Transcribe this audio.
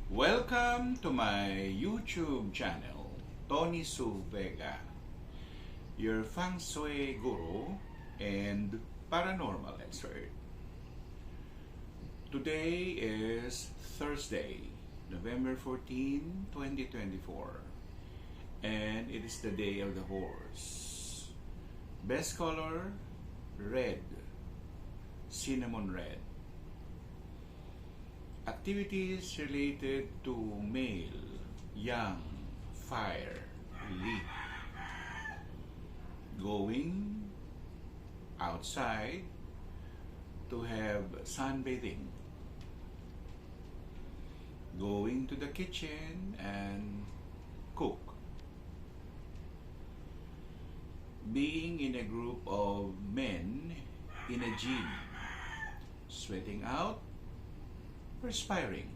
Welcome to my YouTube channel, Tony Su Vega, your feng shui guru and paranormal expert. Today is Thursday, November 14, 2024, and it is the day of the horse. Best color, red, cinnamon red. Activities related to male, young, fire, leap. Going outside to have sunbathing. Going to the kitchen and cook. Being in a group of men in a gym. Sweating out, perspiring.